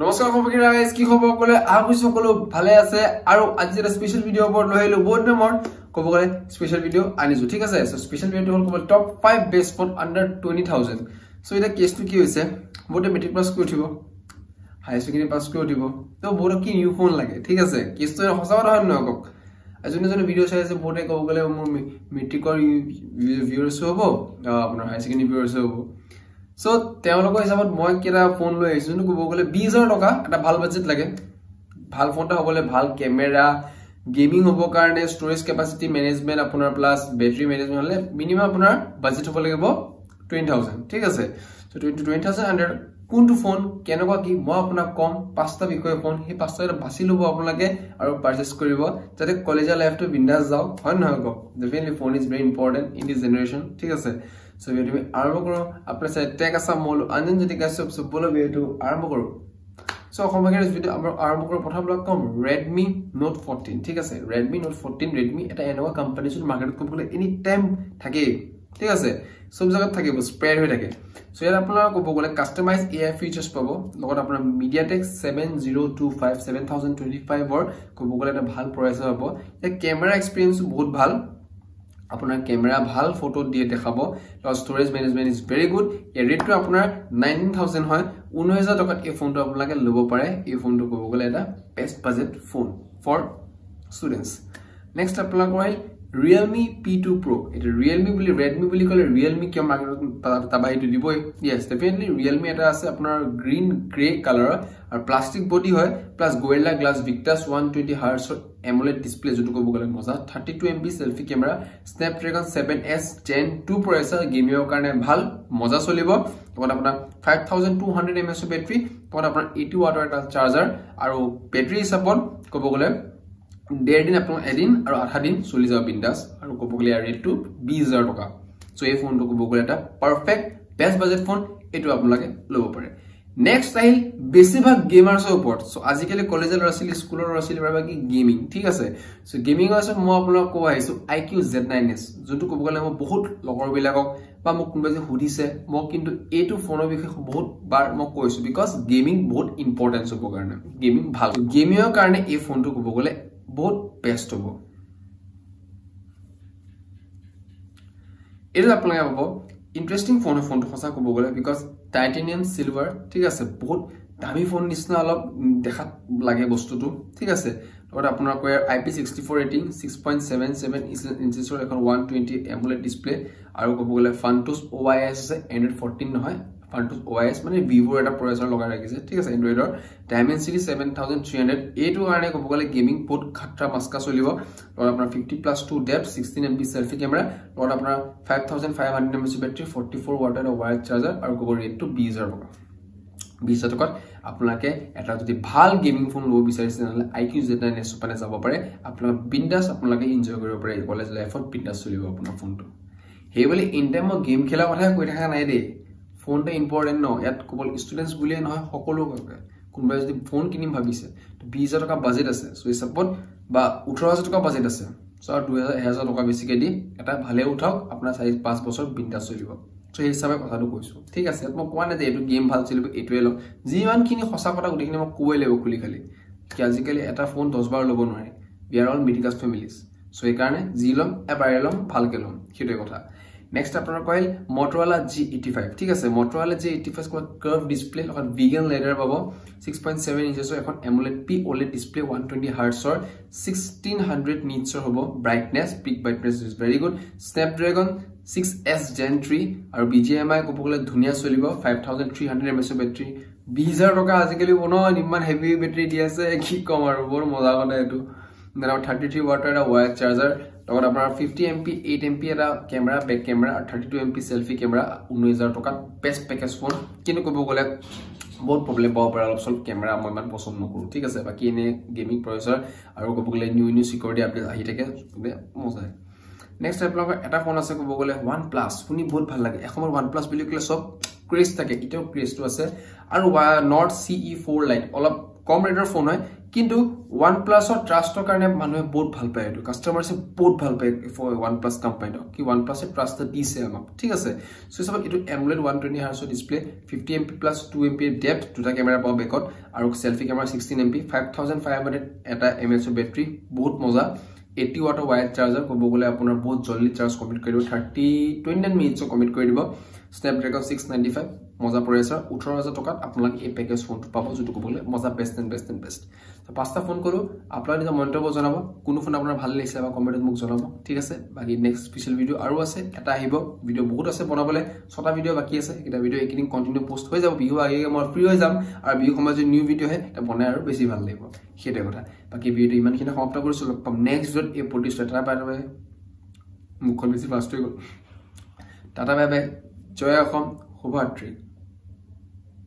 নমস্কাৰ খবৰ গাইস কি খবৰ কলে আগুই সকলো ভালে আছে আৰু আজি এটা স্পেশাল ভিডিও ওপৰত লইলো বহুত নম্বৰ কব গলে স্পেশাল ভিডিও আনিছো ঠিক আছে সো স্পেশাল ভিডিও হল কব top 5 best phone under 20000 so এটা কেছটো কি হৈছে বহুত মেট্ৰিক পাস কৰি উঠিব হাই সেকেন্ডাৰী পাস কৰি উঠিব তো বহুত কি নিউ ফোন লাগে ঠিক আছে কেছটো হসা কথা হয় নকক এজনে ভিডিও চাই আছে বহুত কব গলে মোৰ মেট্ৰিকৰ ভিউয়াৰ্স হ'ব আপোনাৰ হাই সেকেন্ডাৰী ভিউয়াৰ্স হ'ব So, তেওঁলোকৰ হিচাপত মই কিটা ফোন লৈ আহিছো নু কব গলে 20000 টকা এটা ভাল বাজেট লাগে ভাল ফোনটা হ'বলে ভাল ক্যামেৰা গেমিং হ'ব কাৰণে ষ্টৰেজ ক্যাপাসিটি ম্যানেজমেন্ট আপোনাৰ প্লাস ব্যাটাৰি ম্যানেজমেন্ট হলে মিনিমাম আপোনাৰ বাজেট হ'ব লাগিব 20000 ঠিক আছে সো 20000 আন্ডাৰ কোনটো ফোন কেনেকুৱা কি মই আপোনাক কম পাঁচটা বিষয় ফোন হে পাঁচটা বাছি লব আপোনালোকে আৰু পাৰচেজ কৰিব যাতে কলেজৰ লাইফটো বিন্দাস যাওক হয় নহয় ক definitely phone is very important in this generation ঠিক আছে So we will arm karo apne sai take asa mol anjan jodi guys sab bolo we to arm karo so khomage this video amra arm karo prothom log kom Redmi Note 14 thik ase Redmi Note 14 Redmi eta enoa company sur market kom bole any time thake thik ase sob jagat thake spread hoy thake so yar apna ko bole customize AI features pabo logot apna MediaTek 7025 7025 or ko bole eta bhal processor hobo e camera experience bahut bhal আপোনাৰ camera ভাল photo দিয়ে দেখাব আৰু storage management is very good a rate to আপোনাৰ 19000 হয় 19000 টকাত এই ফোনটো আপোনালোকে ল'ব পাৰে এই ফোনটো ক'ব গলে এটা best budget phone for students next আপোনালোকৰ আহিল Realme P2 Pro এটা Realme বুলি Redmi বুলি কলে Realme কি মাৰ্কেটত তাবাইটো দিবই yes definitely Realme এটা আছে আপোনাৰ গ্ৰীন গ্ৰে কালাৰ আৰু প্লাষ্টিক বডি হয় plus Gorilla Glass Victus 120 Hz AMOLED display যেটো কব গলে মজা 32 MB selfie camera Snapdragon 7S Gen 2 processor গেমিংৰ কাৰণে ভাল মজা চলিব তখন আপোনাৰ 5200 mAh বেটাৰি তখন আপোনাৰ 80 ওয়াটৰ এটা চাৰ্জাৰ আৰু বেটাৰি হিচাপত কব গলে দেৰ দিন আপোনাৰ এদিন আৰু আধা দিন চলি যাব বিন্দাস আৰু কব গলে ৰেট টু 20000 টকা সো এই ফোনটো কব গলে এটা পাৰফেক্ট বেষ্ট বাজেট ফোন এটো আপোনালোকে ল'ব পাৰে নেক্সট আহিল বেছিভাগ গেমাৰ্ছৰ ওপৰত সো আজিকালি কলেজৰ ল'ৰা-ছোৱালী স্কুলৰ ল'ৰা-ছোৱালী বাকি গেমিং ঠিক আছে সো গেমিং আছে মই আপোনাক কোৱা আহিছো IQ Z9s যোনটো কব গলে মই বহুত লগৰ বিলাকক বা মোক কোনবা যে হুদিছে মই কিন্তু এটো ফোনৰ বিষয়ে বহুত বাৰ মই কৈছো বিকজ গেমিং বহুত ইম্পৰ্টেন্স হ'ব কাৰণে গেমিং ভাল গেমিংৰ কাৰণে এই ফোনটো কব গলে বহুত বেষ্ট হ'ব এটা আপোনালোকে পাব ইন্টাৰেষ্টিং ফোনটো সঁচা ক'ব গলে বিকজ টাইটেনিয়াম সিলভাৰ ঠিক আছে বহুত দামী ফোন নিচিনা অলপ দেখাত লাগে বস্তুটো ঠিক আছে আৰু আপোনাৰ কয় IP64 ৰেটিং 6.77 ইঞ্চেছৰ এখন 120 AMOLED ডিসপ্লে আৰু ক'ব গলে Fantos OIS আছে Android 14 নহয় Fantos OIS মানে Vivo এটা প্ৰচেছৰ লগাই ৰাখিছে ঠিক আছে Androidৰ Dimensity 7300 এটো কাৰণে ক'ব গলে গেমিং বহুত খাটৰা মাস্কা চলিব আৰু আপোনাৰ 50+2 ডেপথ 16 MB সেলফি ক্যামেৰা আৰু আপোনাৰ 5500 mAh বেটাৰি 44 ওয়াটৰ ওয়্যাৰ চাৰ্জাৰ আৰু ক'ব ৰেট টু 20000 টকা 20000 টকাত আপোনালোকে এটা যদি ভাল গেমিং ফোন ল'ব বিচাৰিছে নহলে IQ Z9s পানে যাব পাৰে আপোনালোক বিন্দাস আপোনালোকে এনজয় কৰিব পাৰে কলেজ লাইফত বিন্দাস চলিব আপোনাৰ ফোনটো হেবলি ইন টাইম গেম খেলা কথা কৈ থাকা নাই দে ফোনটা ইম্পৰ্টেন্ট ন ইয়াত কেৱল ষ্টুডেন্টস বুলিয়ে নহয় সকলো কোনবা যদি ফোন কিনিম ভাবিছে তো 20000 টকা বাজেট আছে সো এই সাপোর্ট বা 18000 টকা বাজেট আছে সো 2000 টকা বেছিকে দি এটা ভালে উঠাওক আপোনাৰ 4-5 বছৰ বিন্দাস চলিব সো এই হিচাপে কথাটো কৈছো ঠিক আছে মই কোৱা নাই যে এটো গেম ভাল চলিব এটোৱে লওক যিমানখিনি সঁচা কথা গুটিখিনি মই কই লাগিব খুলি খালি কি আজিকালি এটা ফোন 10 বাৰ ল'ব নোৱাৰে we are all middle class families so এই কাৰণে জিলম এবাৰলম ভালকে লম কিটো কথা নেক্সট আপোনাৰ কইল Motorola G85 ঠিক আছে Motorola G85 কো কাৰ্ভ ডিসপ্লে লগত vegan leather পাব 6.7 ইঞ্চেছৰ এখন AMOLED P OLED display 120 Hz 1600 nits হ'ব brightness peak brightness is very good Snapdragon 6S Gen 3 আৰু BGMI কো বগলে ধুনিয়া চলিব 5300 mAh বেটাৰি 20000 টকা আজিকালি বনো ইমান হেভি বেটাৰি দি আছে কি কম আৰু বৰ মজা কথা এটো 33 ওয়াটৰ এটা ওয়্যাৰ চাৰ্জাৰ লগত আপোনাৰ 50 MP 8 MP এটা camera back camera 32 MP selfie camera 19000 টকা বেষ্ট পেকেজ ফোন কিন্তু কব গলে বহুত প্ৰবলেম পাব পাৰে অলপ সল ক্যামেৰা মই ইমান পছন্দ নকৰো ঠিক আছে বাকি এনে গেমিং প্ৰচেছৰ আৰু কব গলে নিউ সিকিউৰিটি আপডেট আহি থাকে মজা নেক্সট আপোনালোকৰ এটা ফোন আছে কব গলে OnePlus শুনি বহুত ভাল লাগে এসময় OnePlus বুলি কলে সব ক্ৰেজ থাকে এটাও ক্ৰেজটো আছে আৰু নট CE4 লাইট অলপ কম ৰেটৰ ফোন হয় কিন্তু OnePlus ৰ ট্ৰাষ্টৰ কাৰণে মানুহে বহুত ভাল পায় এটো কাস্টমাৰছে বহুত ভাল পায় OnePlus কোম্পানীক কি OnePlus এ ট্ৰাষ্ট দিছে আমাক ঠিক আছে সো সব এটো AMOLED 120 Hz display 50 MP plus 2 MP depth দুটা ক্যামেৰা পাও বেকত আৰু সেলফি ক্যামেৰা 16 MP 5500 এটা mAh বেটাৰী বহুত মজা 80 watt ওয়ায়াৰ চাৰ্জাৰ কব গলে আপোনাৰ বহুত জলদি চাৰ্জ কমপ্লিট কৰিব 29 মিনিটস কমপ্লিট কৰি দিব Snapdragon 695 মজা প্ৰচেসৰ 18000 টকাত আপোনাক এই পেকেজ ফোনটো পাব যেটো কবলে মজা বেস্ট এন্ড বেস্ট তো পাঁচটা ফোন কৰো আপোনাক নিজৰ মন্তব্য জনাব কোন ফোন আপোনাৰ ভাল লাগিছে বা কমেন্টত মোক জনাব ঠিক আছে বাকি নেক্সট স্পেশাল ভিডিও আৰু আছে এটা আহিব ভিডিও বহুত আছে বনাবলে 6টা ভিডিও বাকি আছে এটা ভিডিও একিনিং কন্টিনিউ পোস্ট হৈ যাব বিহু আগে মই ফ্ৰী হৈ যাম আৰু বিহু সময় যে নিউ ভিডিও হে এটা বনাই আৰু বেছি ভাল লাগিব হেতে কথা বাকি ভিডিও ইমানখিনি সমাপ্ত কৰিছো লগ নেক্সট ভিডিওত এই প্ৰতিষ্ঠাটা পাৰবে মুখন বেছি ফাষ্ট হৈ গল টাটা বাই বাই জয় অসম শুভৰাত্ৰি